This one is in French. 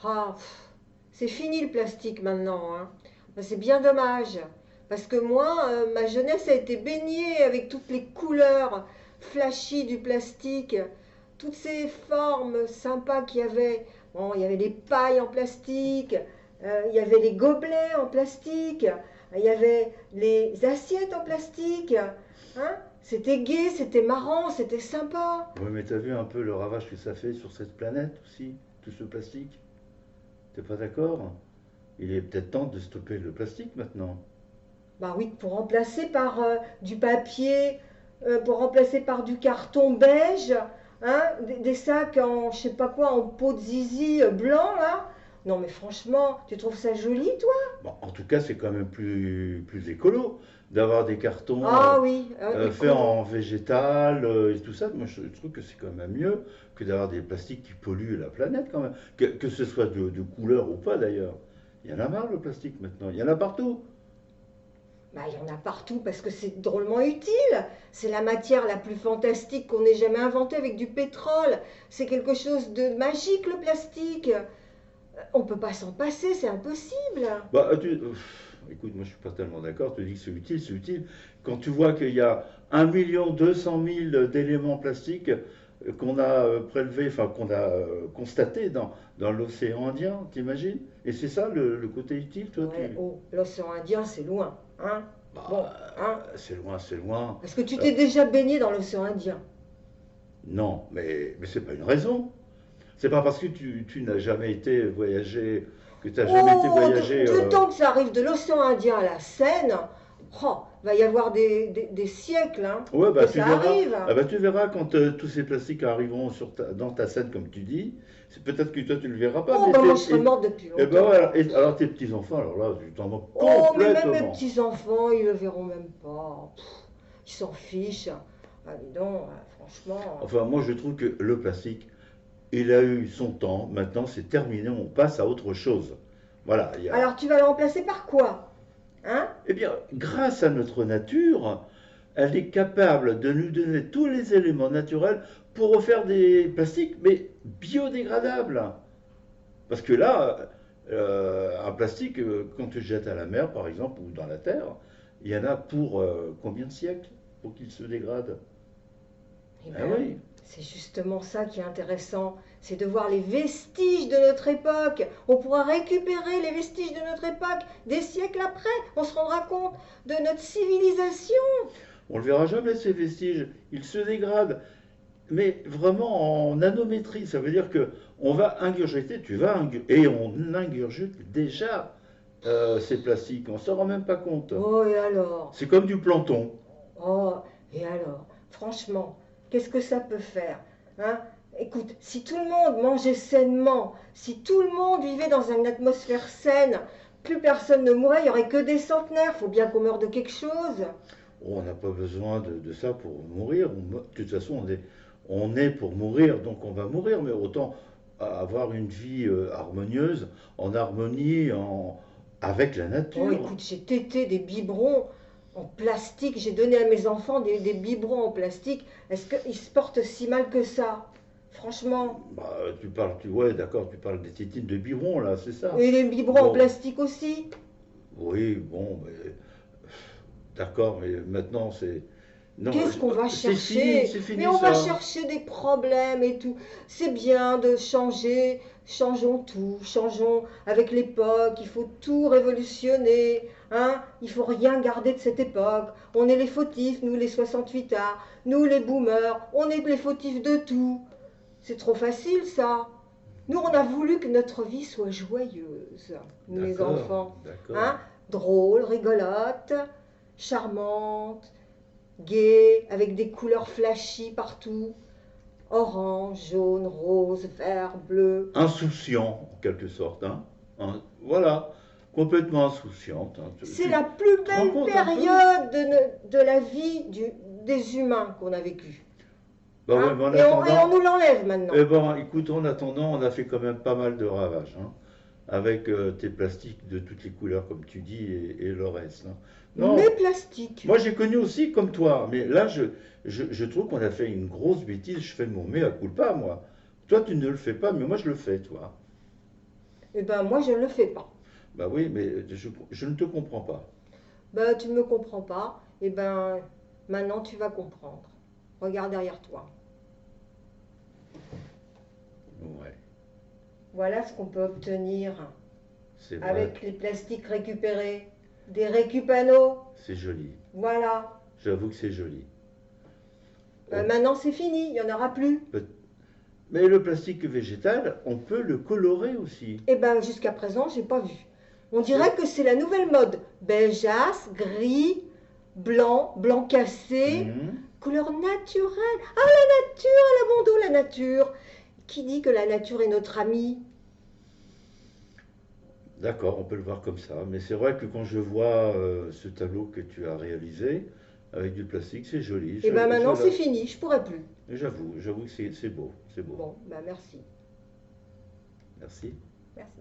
Ah, c'est fini le plastique maintenant, hein. Ben, c'est bien dommage. Parce que moi, ma jeunesse a été baignée avec toutes les couleurs flashy du plastique, toutes ces formes sympas qu'il y avait. Bon, il y avait les pailles en plastique, il y avait les gobelets en plastique, il y avait les assiettes en plastique. Hein. C'était gai, c'était marrant, c'était sympa. Oui, mais t'as vu un peu le ravage que ça fait sur cette planète aussi, tout ce plastique? T'es pas d'accord? Il est peut-être temps de stopper le plastique maintenant. Bah oui, pour remplacer par du papier, pour remplacer par du carton beige, hein, des sacs en, je sais pas quoi, en peau de zizi blanc, là. Non mais franchement, tu trouves ça joli, toi? Bon, en tout cas, c'est quand même plus écolo d'avoir des cartons Ah oui, faits écolo. en végétal et tout ça. Moi, je trouve que c'est quand même mieux que d'avoir des plastiques qui polluent la planète quand même. Que ce soit de couleur ou pas d'ailleurs. Il y en a marre le plastique maintenant. Il y en a partout. Bah, il y en a partout parce que c'est drôlement utile. C'est la matière la plus fantastique qu'on ait jamais inventée avec du pétrole. C'est quelque chose de magique, le plastique. On peut pas s'en passer, c'est impossible. Bah, écoute, moi je suis pas tellement d'accord. Tu dis que c'est utile, c'est utile. Quand tu vois qu'il y a 1 200 000 d'éléments plastiques qu'on a prélevés, enfin qu'on a constatés dans l'océan Indien, t'imagines? Et c'est ça le côté utile, toi, Ouais, oh, l'océan Indien, c'est loin, hein? Bon, Bah, hein? c'est loin, c'est loin. Est-ce que tu Euh, t'es déjà baigné dans l'océan Indien? non, mais c'est pas une raison. C'est pas parce que tu n'as jamais été voyager, que tu n'as jamais été Oh, voyager. du temps que ça arrive de l'océan Indien à la Seine, oh, va y avoir des siècles, hein, Ouais, que bah tu ça verras. arrive. Ah bah tu verras quand tous ces plastiques arriveront dans ta scène, comme tu dis. C'est peut-être que toi tu le verras pas, Oh, mais ben moi je serais morte depuis et ben longtemps. voilà. Et alors tes petits enfants, alors là, tu t'en moques Oh, mais même mes complètement. petits-enfants, ils le verront même pas. Pff, ils s'en fichent. Ah, dis donc, franchement. Enfin, moi je trouve que le plastique, il a eu son temps. Maintenant, c'est terminé. On passe à autre chose. Voilà. Il y a. Alors tu vas le remplacer par quoi? Hein? Eh bien, grâce à notre nature, elle est capable de nous donner tous les éléments naturels pour refaire des plastiques, mais biodégradables. Parce que là, un plastique, quand tu le jettes à la mer, par exemple, ou dans la terre, il y en a pour combien de siècles pour qu'il se dégrade? Eh Ah bien oui, oui. c'est justement ça qui est intéressant, c'est de voir les vestiges de notre époque. On pourra récupérer les vestiges de notre époque des siècles après. On se rendra compte de notre civilisation. On ne le verra jamais, ces vestiges. Ils se dégradent. Mais vraiment en nanométrie. Ça veut dire que on va ingurgiter, et on ingurgite déjà ces plastiques. On ne s'en rend même pas compte. Oh, et alors? C'est comme du plancton. Oh, et alors? Franchement, qu'est-ce que ça peut faire? Hein? Écoute, si tout le monde mangeait sainement, si tout le monde vivait dans une atmosphère saine, plus personne ne mourrait, il n'y aurait que des centenaires. Faut bien qu'on meure de quelque chose. Oh, on n'a pas besoin de ça pour mourir. De toute façon, on est pour mourir, donc on va mourir. Mais autant avoir une vie harmonieuse, en harmonie avec la Oh, nature. écoute, j'ai tété des biberons en plastique. J'ai donné à mes enfants des biberons en plastique. Est-ce qu'ils se portent si mal que ça? Franchement. Bah, ouais, d'accord, tu parles des tétines de biberon, là, c'est ça. Et les biberons en Bon, plastique aussi. oui, bon, mais d'accord, mais maintenant c'est. Non, Qu'est-ce qu'on va c'est chercher? Mais fini on va ça. chercher des problèmes et tout. C'est bien de changer. Changeons tout. Changeons avec l'époque. Il faut tout révolutionner. Hein? Il faut rien garder de cette époque. On est les fautifs, nous les 68 arts. Nous les boomers. On est les fautifs de tout. C'est trop facile ça. Nous, on a voulu que notre vie soit joyeuse, nous les D'accord, enfants. d'accord. Hein? Drôle, rigolote, charmante, gaie, avec des couleurs flashy partout. Orange, jaune, rose, vert, bleu. Insouciant, en quelque sorte, hein. Voilà, complètement insouciante, hein. C'est la plus Te rends belle compte un peu? période de la vie des humains qu'on a vécu. Bah ouais, Hein? mais en Et on attendant, nous l'enlève maintenant. eh ben, écoute, en attendant, on a fait quand même pas mal de ravages, hein, avec tes plastiques de toutes les couleurs, comme tu dis, et le reste, hein. Mais Non, plastique. moi j'ai connu aussi comme toi, mais là je trouve qu'on a fait une grosse bêtise, je fais mon mea culpa, moi. Toi tu ne le fais pas, mais moi je le fais, toi. Eh ben moi je ne le fais pas. Bah oui, mais je ne te comprends pas. Ben tu ne me comprends pas. Eh ben maintenant tu vas comprendre. Regarde derrière toi. Ouais, Voilà ce qu'on peut obtenir c'est vrai, avec les plastiques récupérés. Des récupanos. c'est joli. Voilà. J'avoue que c'est joli. Ben, On maintenant c'est fini, il n'y en aura plus. peut- Mais le plastique végétal, on peut le colorer aussi. Eh ben jusqu'à présent j'ai pas vu. On C'est- dirait que c'est la nouvelle mode. Beigeasse, gris, blanc, blanc cassé, Mhm. couleur naturelle. Ah la nature, elle a bon dos la nature. Qui dit que la nature est notre amie? D'accord, on peut le voir comme ça. Mais c'est vrai que quand je vois ce tableau que tu as réalisé avec du plastique, c'est joli. Eh ben maintenant c'est fini, je pourrais plus. J'avoue que c'est beau, c'est beau. Bon, ben merci. Merci. Merci.